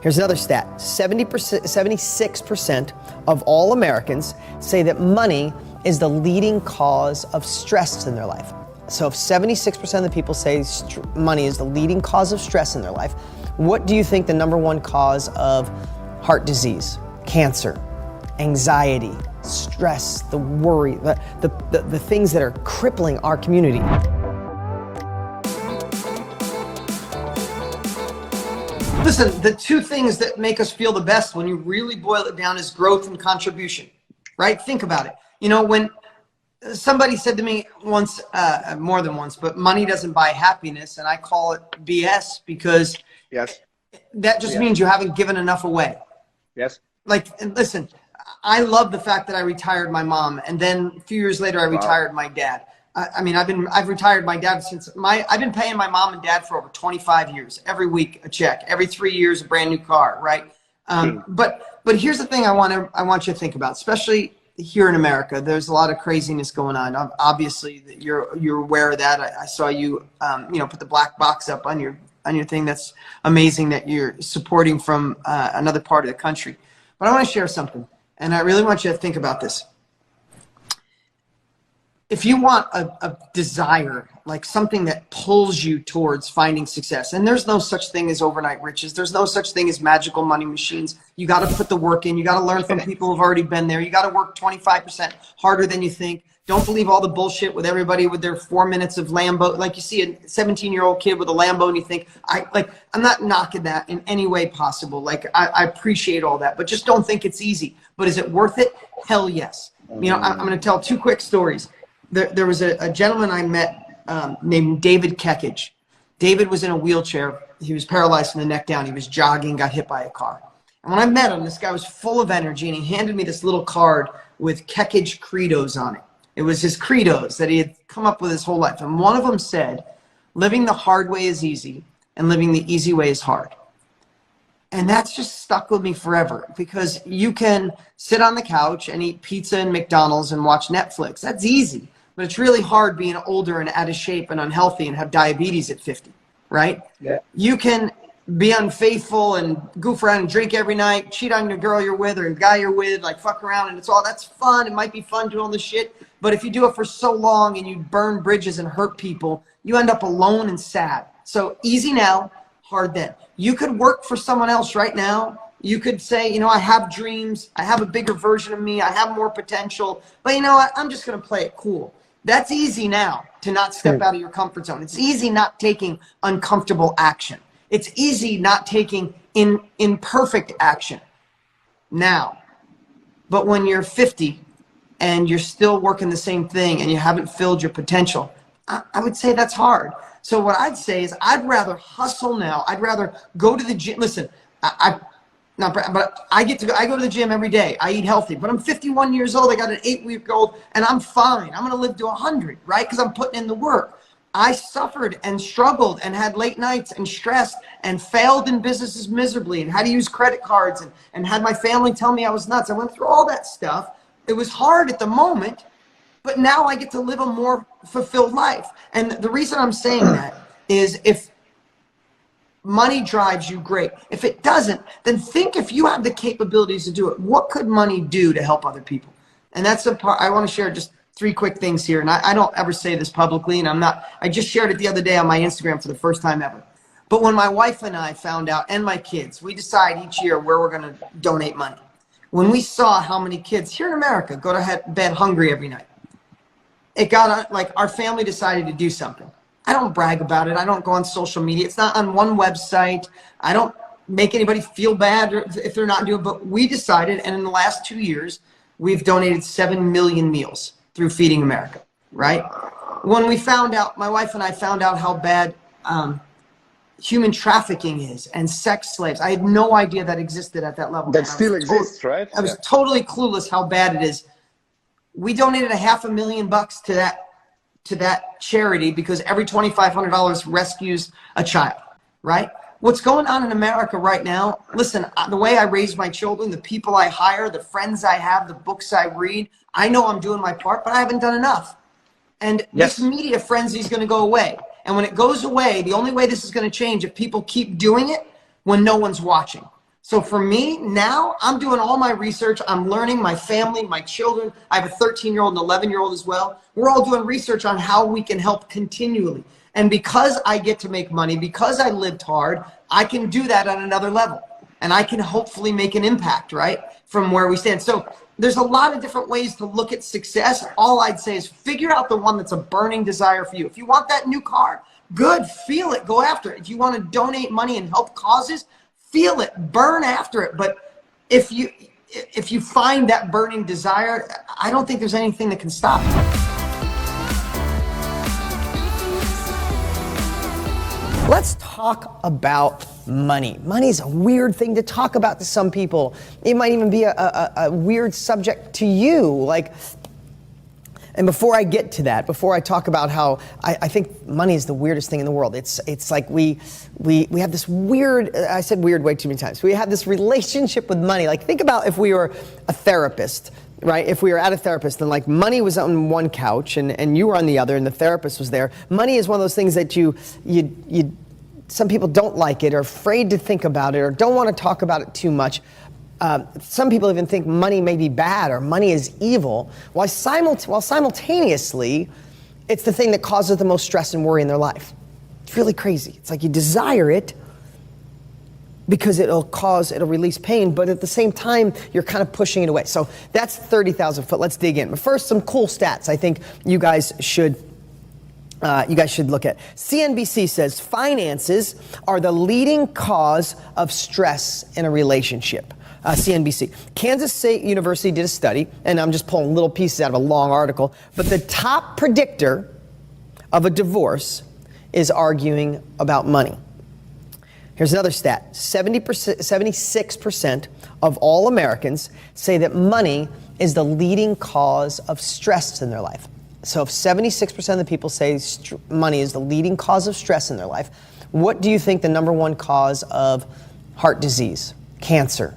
Here's another stat. 76% of all Americans say that money is the leading cause of stress in their life. So if 76% of the people say money is the leading cause of stress in their life, what do you think the #1 cause of heart disease, cancer, anxiety, stress, the worry, the things that are crippling our community? Listen, the two things that make us feel the best when you really boil it down is growth and contribution, right? Think about it. You know, when somebody said to me once, more than once, but money doesn't buy happiness, and I call it BS because that just means you haven't given enough away. Like, and listen, I love the fact that I retired my mom, and then a few years later I retired my dad. I mean, I've retired my dad since I've been paying my mom and dad for over 25 years. Every week a check, every 3 years a brand new car, right? But here's the thing I want you to think about, especially here in America. There's a lot of craziness going on. Obviously, you're aware of that. I saw you, put the black box up on your thing. That's amazing that you're supporting from another part of the country. But I want to share something, and I really want you to think about this. If you want a desire, like something that pulls you towards finding success, and there's no such thing as overnight riches. There's no such thing as magical money machines. You got to put the work in. You got to learn from people who've already been there. You got to work 25% harder than you think. Don't believe all the bullshit with everybody with their 4 minutes of Lambo. Like you see a 17-year-old kid with a Lambo and you think, I'm not knocking that in any way possible. Like I appreciate all that, but just don't think it's easy. But is it worth it? Hell yes. You know, I'm going to tell 2 quick stories. There was a gentleman I met named David Kekage. David was in a wheelchair. He was paralyzed from the neck down. He was jogging, got hit by a car. And when I met him, this guy was full of energy, and he handed me this little card with Kekage credos on it. It was his credos that he had come up with his whole life. And one of them said, living the hard way is easy, and living the easy way is hard. And that's just stuck with me forever, because you can sit on the couch and eat pizza and McDonald's and watch Netflix. That's easy. But it's really hard being older and out of shape and unhealthy and have diabetes at 50, right? Yeah. You can be unfaithful and goof around and drink every night, cheat on the girl you're with or the guy you're with, like fuck around, and that's fun. It might be fun doing all this shit, but if you do it for so long and you burn bridges and hurt people, you end up alone and sad. So easy now, hard then. You could work for someone else right now. You could say, you know, I have dreams. I have a bigger version of me. I have more potential. But you know what? I'm just going to play it cool. That's easy now, to not step out of your comfort zone. It's easy not taking uncomfortable action. It's easy not taking imperfect action now. But when you're 50 and you're still working the same thing and you haven't filled your potential, I would say that's hard. So what I'd say is I'd rather hustle now. I'd rather go to the gym. Listen, I go to the gym every day. I eat healthy, but I'm 51 years old. I got an 8-week-old and I'm fine. I'm going to live to 100, right? Because I'm putting in the work. I suffered and struggled and had late nights and stressed and failed in businesses miserably and had to use credit cards and had my family tell me I was nuts. I went through all that stuff. It was hard at the moment, but now I get to live a more fulfilled life. And the reason I'm saying that is if money drives you, great. If it doesn't, then think if you have the capabilities to do it, what could money do to help other people? And that's the part I want to share. Just 3 quick things here. And I don't ever say this publicly, and I just shared it the other day on my Instagram for the first time ever. But when my wife and I found out, and my kids, we decide each year where we're going to donate money. When we saw how many kids here in America go to bed hungry every night, it got like our family decided to do something. I don't brag about it. I don't go on social media. It's not on one website. I don't make anybody feel bad if they're not doing it. But we decided, and in the last 2 years, we've donated 7 million meals through Feeding America, right? When we found out, my wife and I found out how bad human trafficking is and sex slaves. I had no idea that existed at that level. That still exists, right? I was totally clueless how bad it is. We donated $500,000 to that charity because every $2,500 rescues a child, right? What's going on in America right now, listen, the way I raise my children, the people I hire, the friends I have, the books I read, I know I'm doing my part, but I haven't done enough. And this media frenzy is going to go away. And when it goes away, the only way this is going to change if people keep doing it when no one's watching. So for me now, I'm doing all my research. I'm learning. My family, my children, I have a 13-year-old and 11-year-old as well. We're all doing research on how we can help continually. And because I get to make money, because I lived hard, I can do that on another level. And I can hopefully make an impact, right, from where we stand. So there's a lot of different ways to look at success. All I'd say is figure out the one that's a burning desire for you. If you want that new car, good, feel it, go after it. If you want to donate money and help causes, feel it, burn after it. But if you find that burning desire, I don't think there's anything that can stop you. Let's talk about money. Money is a weird thing to talk about to some people. It might even be a weird subject to you. And before I get to that, before I talk about how I think money is the weirdest thing in the world, it's like we have this weird, I said weird way too many times. We have this relationship with money. Like, think about if we were a therapist, right? If we were at a therapist and like money was on one couch and you were on the other and the therapist was there. Money is one of those things that you some people don't like it or afraid to think about it or don't want to talk about it too much. Some people even think money may be bad or money is evil, while simultaneously, it's the thing that causes the most stress and worry in their life. It's really crazy. It's like you desire it because it'll release pain, but at the same time, you're kind of pushing it away. So that's 30,000 foot. Let's dig in. But first, some cool stats I think you guys should look at. CNBC says finances are the leading cause of stress in a relationship. CNBC. Kansas State University did a study, and I'm just pulling little pieces out of a long article, but the top predictor of a divorce is arguing about money. Here's another stat. 76% of all Americans say that money is the leading cause of stress in their life. So if 76% of the people say money is the leading cause of stress in their life, what do you think the number one cause of heart disease, cancer,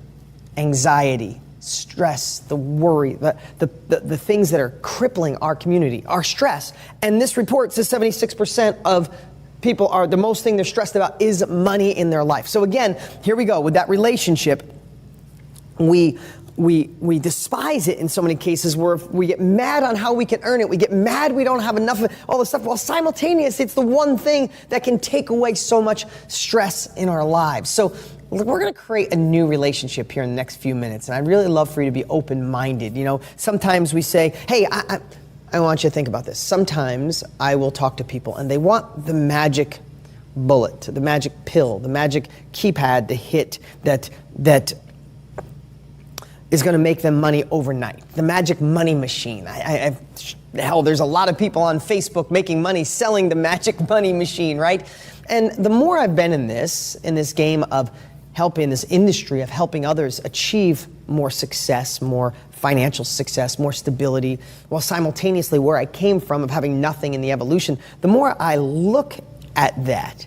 anxiety, stress, the worry, the things that are crippling our community, our stress? And this report says 76% of people are, the most thing they're stressed about is money in their life. So again, here we go with that relationship. We despise it in so many cases where we get mad on how we can earn it. We get mad we don't have enough of all this stuff. While simultaneously, it's the one thing that can take away so much stress in our lives. So we're going to create a new relationship here in the next few minutes. And I'd really love for you to be open-minded. You know, sometimes we say, hey, I want you to think about this. Sometimes I will talk to people and they want the magic bullet, the magic pill, the magic keypad to hit that is going to make them money overnight. The magic money machine. Hell, there's a lot of people on Facebook making money selling the magic money machine, right? And the more I've been in this game of helping, this industry of helping others achieve more success, more financial success, more stability, while simultaneously where I came from of having nothing in the evolution, the more I look at that,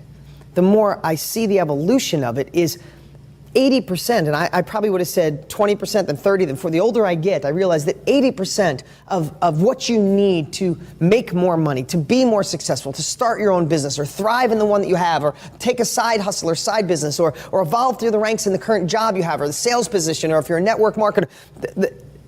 the more I see the evolution of it is 80%, and I probably would have said 20%, then 30, then 40. The older I get, I realize that 80% of what you need to make more money, to be more successful, to start your own business, or thrive in the one that you have, or take a side hustle or side business, or evolve through the ranks in the current job you have, or the sales position, or if you're a network marketer,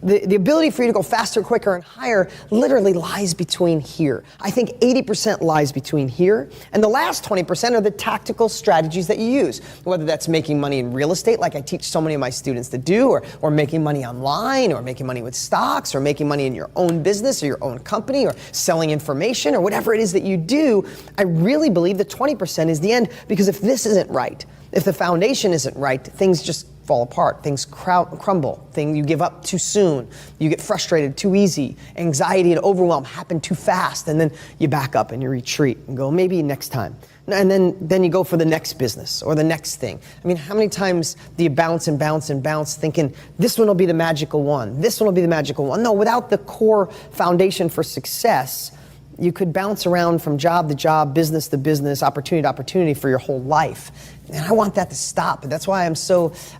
the ability for you to go faster, quicker, and higher literally lies between here. I think 80% lies between here, and the last 20% are the tactical strategies that you use, whether that's making money in real estate, like I teach so many of my students to do, or making money online, or making money with stocks, or making money in your own business or your own company, or selling information, or whatever it is that you do. I really believe that 20% is the end, because if this isn't right, if the foundation isn't right, things just fall apart, things crumble, you give up too soon, you get frustrated too easy, anxiety and overwhelm happen too fast, and then you back up and you retreat and go, maybe next time. And then you go for the next business or the next thing. I mean, how many times do you bounce and bounce and bounce thinking, this one will be the magical one, this one will be the magical one? No, without the core foundation for success, you could bounce around from job to job, business to business, opportunity to opportunity for your whole life. And I want that to stop. And that's why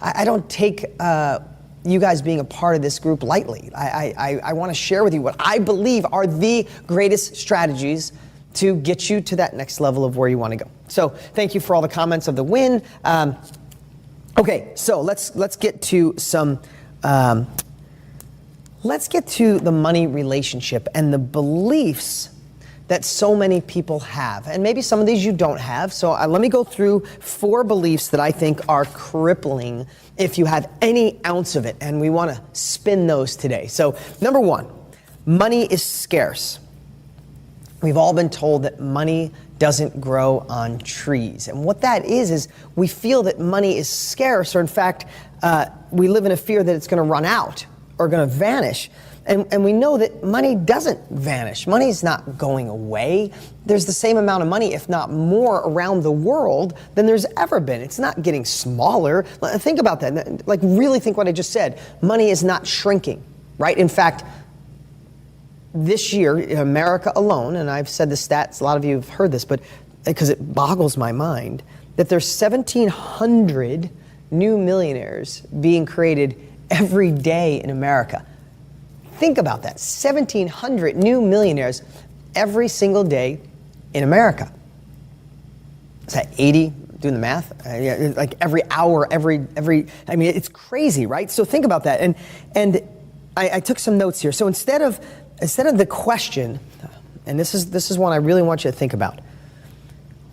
I don't take you guys being a part of this group lightly. I want to share with you what I believe are the greatest strategies to get you to that next level of where you want to go. So thank you for all the comments of the win. Okay, so let's get to some, let's get to the money relationship and the beliefs that so many people have. And maybe some of these you don't have. So let me go through 4 beliefs that I think are crippling if you have any ounce of it. And we want to spin those today. So number 1, money is scarce. We've all been told that money doesn't grow on trees. And what that is we feel that money is scarce, or in fact, we live in a fear that it's going to run out or going to vanish. And we know that money doesn't vanish. Money's not going away. There's the same amount of money, if not more, around the world than there's ever been. It's not getting smaller. Think about that. Like, really think what I just said. Money is not shrinking, right? In fact, this year in America alone, and I've said the stats, a lot of you have heard this, but because it boggles my mind, that there's 1,700 new millionaires being created every day in America. Think about that, 1,700 new millionaires every single day in America. Is that 80? Doing the math? Like every hour, every. I mean, it's crazy, right? So think about that. And I took some notes here. So instead of the question, and this is one I really want you to think about.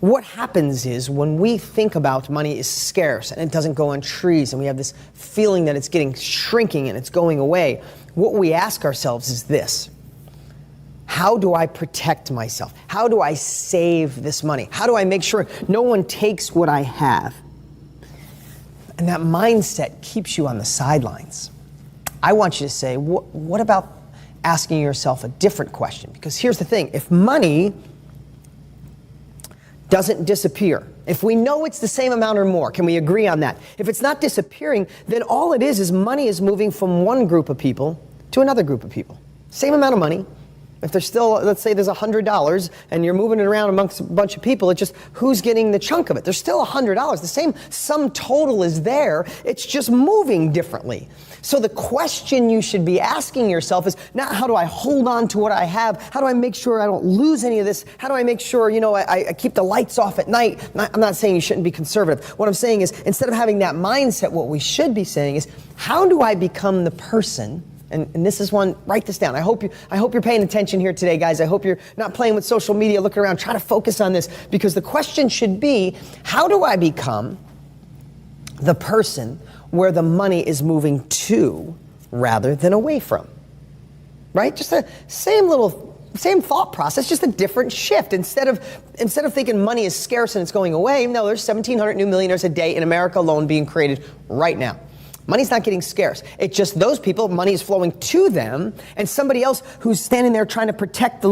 What happens is when we think about money is scarce and it doesn't go on trees and we have this feeling that it's getting shrinking and it's going away, what we ask ourselves is this: how do I protect myself? How do I save this money? How do I make sure no one takes what I have? And that mindset keeps you on the sidelines. I want you to say, what about asking yourself a different question? Because here's the thing, if money doesn't disappear, if we know it's the same amount or more, can we agree on that? If it's not disappearing, then all it is money is moving from one group of people to another group of people. Same amount of money. If there's still, let's say there's $100 and you're moving it around amongst a bunch of people, it's just who's getting the chunk of it. There's still $100. The same sum total is there. It's just moving differently. So the question you should be asking yourself is not how do I hold on to what I have? How do I make sure I don't lose any of this? How do I make sure, I keep the lights off at night? I'm not saying you shouldn't be conservative. What I'm saying is instead of having that mindset, what we should be saying is how do I become the person? And this is one, write this down. I hope you're paying attention here today, guys. I hope you're not playing with social media, looking around, try to focus on this, because the question should be, how do I become the person where the money is moving to rather than away from? Right? Just the same thought process, just a different shift. Instead of thinking money is scarce and it's going away, no, there's 1,700 new millionaires a day in America alone being created right now. Money's not getting scarce. It's just those people, money is flowing to them, and somebody else who's standing there trying to protect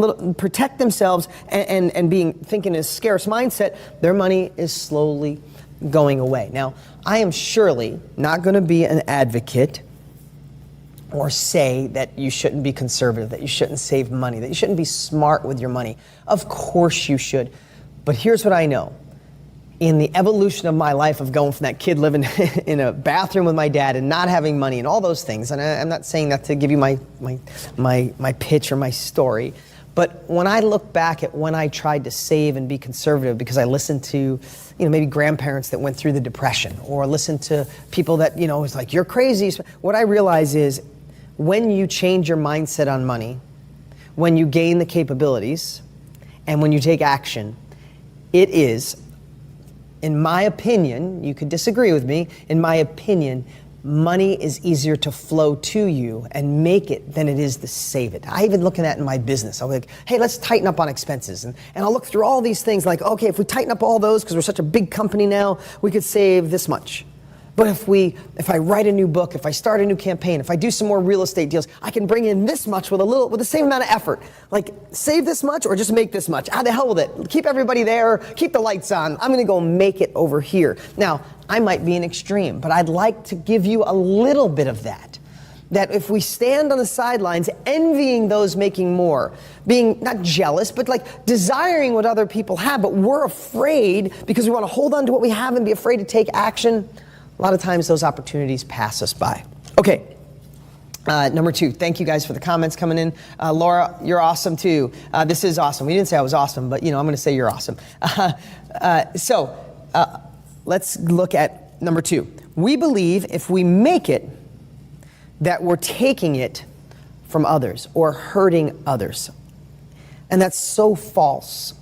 themselves and thinking in a scarce mindset, their money is slowly going away. Now, I am surely not going to be an advocate or say that you shouldn't be conservative, that you shouldn't save money, that you shouldn't be smart with your money. Of course you should. But here's what I know. In the evolution of my life of going from that kid living in a bathroom with my dad and not having money and all those things, and I'm not saying that to give you my pitch or my story, but when I look back at when I tried to save and be conservative because I listened to, maybe grandparents that went through the Depression, or listened to people that, was like, you're crazy. What I realize is when you change your mindset on money, when you gain the capabilities, and when you take action, it is, in my opinion, you could disagree with me, in my opinion, money is easier to flow to you and make it than it is to save it. I even look at that in my business. I'll be like, hey, let's tighten up on expenses. And I'll look through all these things like, okay, if we tighten up all those, because we're such a big company now, we could save this much. But if I write a new book, if I start a new campaign, if I do some more real estate deals, I can bring in this much with the same amount of effort. Like, save this much or just make this much. How the hell with it? Keep everybody there, keep the lights on. I'm gonna go make it over here. Now, I might be an extreme, but I'd like to give you a little bit of that. That if we stand on the sidelines envying those making more, being not jealous, but like desiring what other people have, but we're afraid because we want to hold on to what we have and be afraid to take action, a lot of times those opportunities pass us by. Okay, number 2, thank you guys for the comments coming in. Laura, you're awesome too. This is awesome. We didn't say I was awesome, but I'm going to say you're awesome. So let's look at number 2. We believe if we make it, that we're taking it from others or hurting others. And that's so false.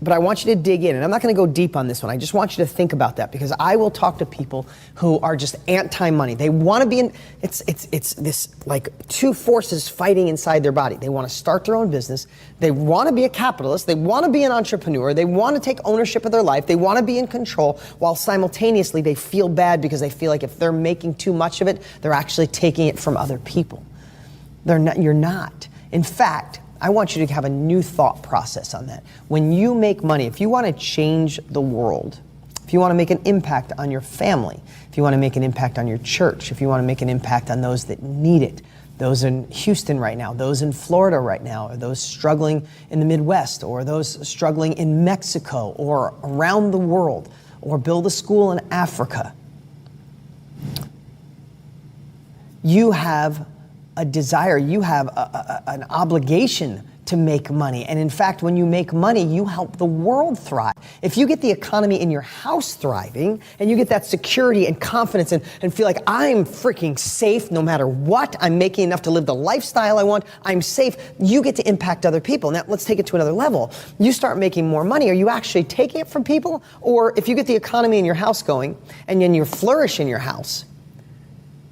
But I want you to dig in, and I'm not going to go deep on this one. I just want you to think about that, because I will talk to people who are just anti-money. They want to be in, it's this like two forces fighting inside their body. They want to start their own business. They want to be a capitalist. They want to be an entrepreneur. They want to take ownership of their life. They want to be in control, while simultaneously they feel bad because they feel like if they're making too much of it, they're actually taking it from other people. They're not, you're not. In fact, I want you to have a new thought process on that. When you make money, if you want to change the world, if you want to make an impact on your family, if you want to make an impact on your church, if you want to make an impact on those that need it, those in Houston right now, those in Florida right now, or those struggling in the Midwest, or those struggling in Mexico, or around the world, or build a school in Africa, you have a desire, you have an obligation to make money. And in fact, when you make money, you help the world thrive. If you get the economy in your house thriving, and you get that security and confidence and feel like I'm freaking safe no matter what, I'm making enough to live the lifestyle I want, I'm safe, you get to impact other people. Now, let's take it to another level. You start making more money. Are you actually taking it from people? Or if you get the economy in your house going, and then you flourish in your house,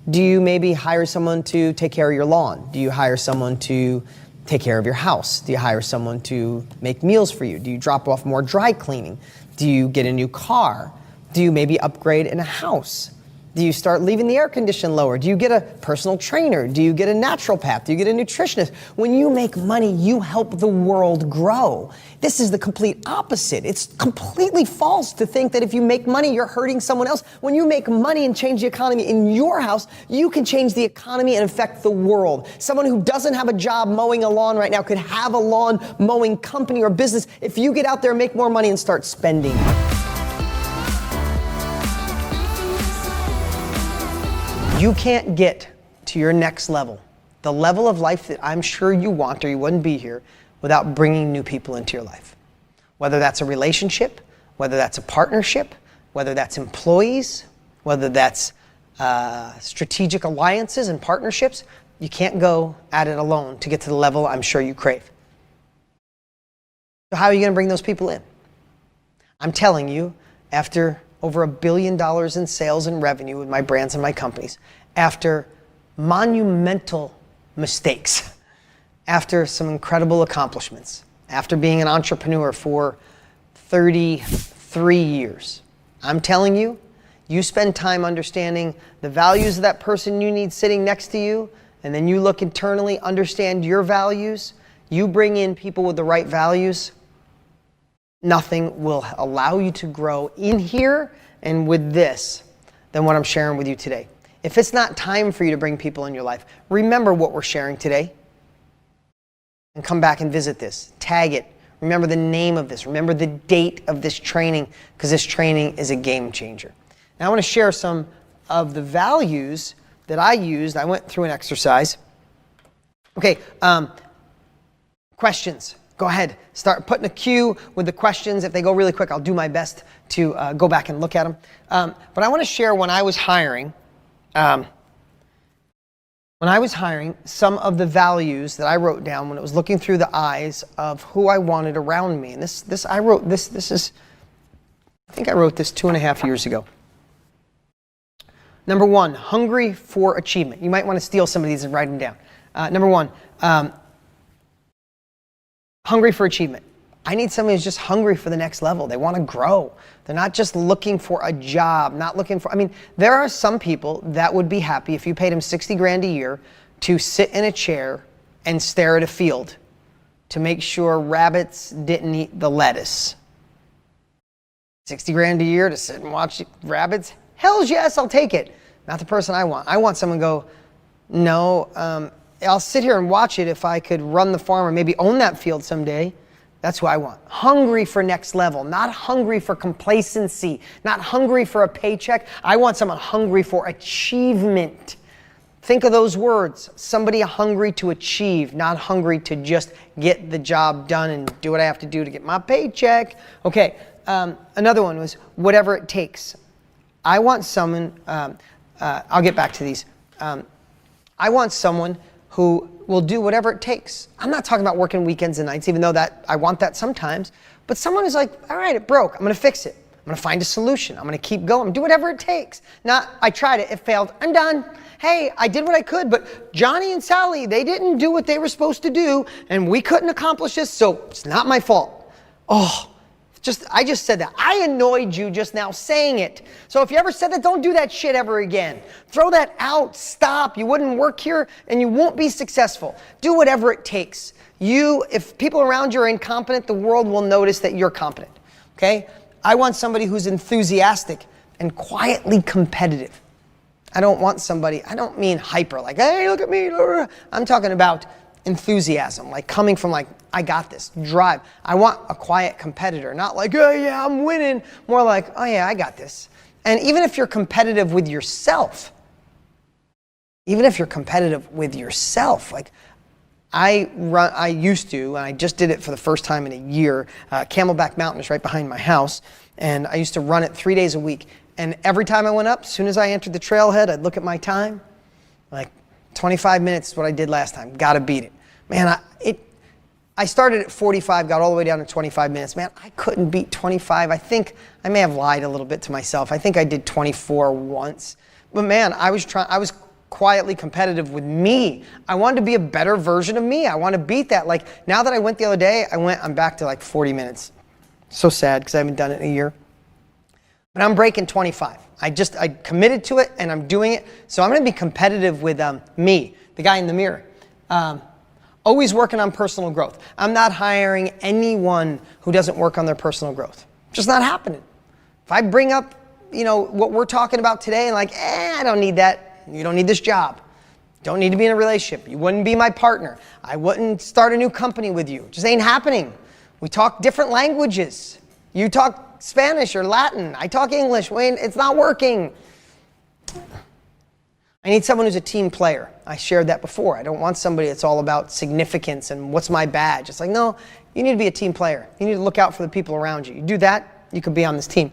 do you maybe hire someone to take care of your lawn? Do you hire someone to take care of your house? Do you hire someone to make meals for you? Do you drop off more dry cleaning? Do you get a new car? Do you maybe upgrade in a house? Do you start leaving the air condition lower? Do you get a personal trainer? Do you get a naturopath? Do you get a nutritionist? When you make money, you help the world grow. This is the complete opposite. It's completely false to think that if you make money, you're hurting someone else. When you make money and change the economy in your house, you can change the economy and affect the world. Someone who doesn't have a job mowing a lawn right now could have a lawn mowing company or business if you get out there and make more money and start spending. You can't get to your next level, the level of life that I'm sure you want or you wouldn't be here, without bringing new people into your life. Whether that's a relationship, whether that's a partnership, whether that's employees, whether that's strategic alliances and partnerships, you can't go at it alone to get to the level I'm sure you crave. So how are you going to bring those people in? I'm telling you, after over $1 billion in sales and revenue with my brands and my companies, after monumental mistakes, after some incredible accomplishments, after being an entrepreneur for 33 years, I'm telling you, you spend time understanding the values of that person you need sitting next to you, and then you look internally, understand your values, you bring in people with the right values, nothing will allow you to grow in here and with this than what I'm sharing with you today. If it's not time for you to bring people in your life, remember what we're sharing today and come back and visit this. Tag it. Remember the name of this. Remember the date of this training, because this training is a game changer. Now I want to share some of the values that I used. I went through an exercise. Okay, questions. Go ahead, start putting a cue with the questions. If they go really quick, I'll do my best to go back and look at them. But I want to share when I was hiring, some of the values that I wrote down when it was looking through the eyes of who I wanted around me. And I think I wrote this 2.5 years ago. Number one, hungry for achievement. You might want to steal some of these and write them down. Number one, hungry for achievement. I need somebody who's just hungry for the next level. They want to grow. They're not just looking for a job, there are some people that would be happy if you paid them 60 grand a year to sit in a chair and stare at a field to make sure rabbits didn't eat the lettuce. 60 grand a year to sit and watch rabbits? Hells yes, I'll take it. Not the person I want. I want someone to go, no, I'll sit here and watch it if I could run the farm or maybe own that field someday. That's who I want. Hungry for next level, not hungry for complacency, not hungry for a paycheck. I want someone hungry for achievement. Think of those words. Somebody hungry to achieve, not hungry to just get the job done and do what I have to do to get my paycheck. Okay, another one was whatever it takes. I want someone, I'll get back to these. I want someone who will do whatever it takes. I'm not talking about working weekends and nights, even though I want that sometimes. But someone who's like, all right, it broke. I'm going to fix it. I'm going to find a solution. I'm going to keep going. Do whatever it takes. Not, I tried it. It failed. I'm done. Hey, I did what I could, but Johnny and Sally, they didn't do what they were supposed to do, and we couldn't accomplish this, so it's not my fault. Oh, I just said that. I annoyed you just now saying it. So if you ever said that, don't do that shit ever again. Throw that out. Stop. You wouldn't work here and you won't be successful. Do whatever it takes. If people around you are incompetent, the world will notice that you're competent. Okay? I want somebody who's enthusiastic and quietly competitive. I don't want somebody, I don't mean hyper, like, hey, look at me. I'm talking about enthusiasm, like coming from like, I got this, drive. I want a quiet competitor, not like, oh yeah, I'm winning. More like, oh yeah, I got this. And even if you're competitive with yourself, like I used to, and I just did it for the first time in a year, Camelback Mountain is right behind my house, and I used to run it 3 days a week. And every time I went up, as soon as I entered the trailhead, I'd look at my time, like 25 minutes is what I did last time, gotta beat it. Man, I started at 45, got all the way down to 25 minutes. Man, I couldn't beat 25. I think I may have lied a little bit to myself. I think I did 24 once. But man, I was quietly competitive with me. I wanted to be a better version of me. I want to beat that. Like now that I went the other day, I'm back to like 40 minutes. So sad because I haven't done it in a year. But I'm breaking 25. I committed to it and I'm doing it. So I'm going to be competitive with me, the guy in the mirror. Always working on personal growth. I'm not hiring anyone who doesn't work on their personal growth. Just not happening. If I bring up, what we're talking about today and like, I don't need that. You don't need this job. Don't need to be in a relationship. You wouldn't be my partner. I wouldn't start a new company with you. It just ain't happening. We talk different languages. You talk Spanish or Latin. I talk English. Wayne, it's not working. I need someone who's a team player. I shared that before. I don't want somebody that's all about significance and what's my badge. It's like, no, you need to be a team player. You need to look out for the people around you. You do that, you could be on this team.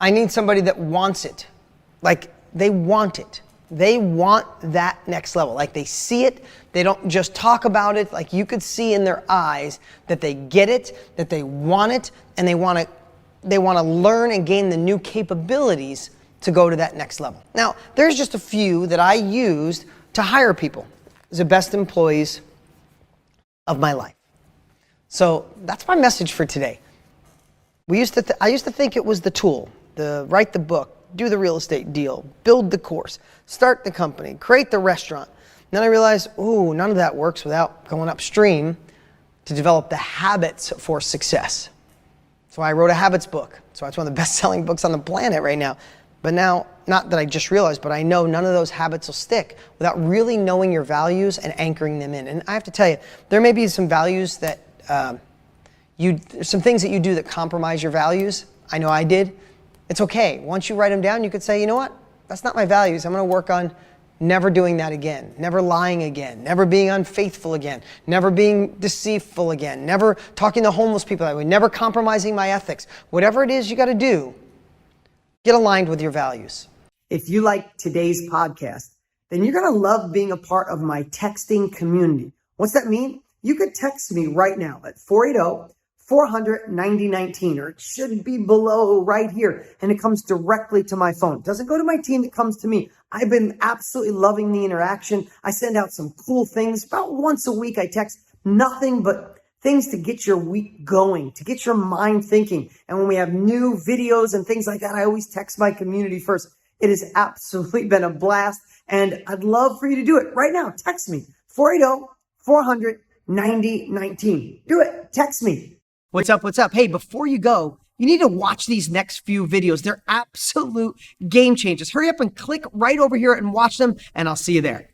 I need somebody that wants it. Like, they want it. They want that next level. Like, they see it. They don't just talk about it. Like, you could see in their eyes that they get it, that they want it, and they want to learn and gain the new capabilities to go to that next level. Now, there's just a few that I used to hire people as the best employees of my life. So that's my message for today. I used to think it was the tool, write the book, do the real estate deal, build the course, start the company, create the restaurant. Then I realized, none of that works without going upstream to develop the habits for success. So I wrote a habits book. So it's one of the best-selling books on the planet right now. But now, not that I just realized, but I know none of those habits will stick without really knowing your values and anchoring them in. And I have to tell you, there may be some values that, some things that you do that compromise your values. I know I did. It's okay. Once you write them down, you could say, you know what? That's not my values. I'm going to work on never doing that again, never lying again, never being unfaithful again, never being deceitful again, never talking to homeless people that way, never compromising my ethics. Whatever it is you got to do, get aligned with your values. If you like today's podcast, then you're going to love being a part of my texting community. What's that mean? You could text me right now at 480-400-9019, or it should be below right here, and it comes directly to my phone. It doesn't go to my team, it comes to me. I've been absolutely loving the interaction. I send out some cool things. About once a week, I text nothing but things to get your week going, to get your mind thinking. And when we have new videos and things like that, I always text my community first. It has absolutely been a blast, and I'd love for you to do it right now. Text me, 480-400-9019. Do it. Text me. What's up? What's up? Hey, before you go, you need to watch these next few videos. They're absolute game changers. Hurry up and click right over here and watch them, and I'll see you there.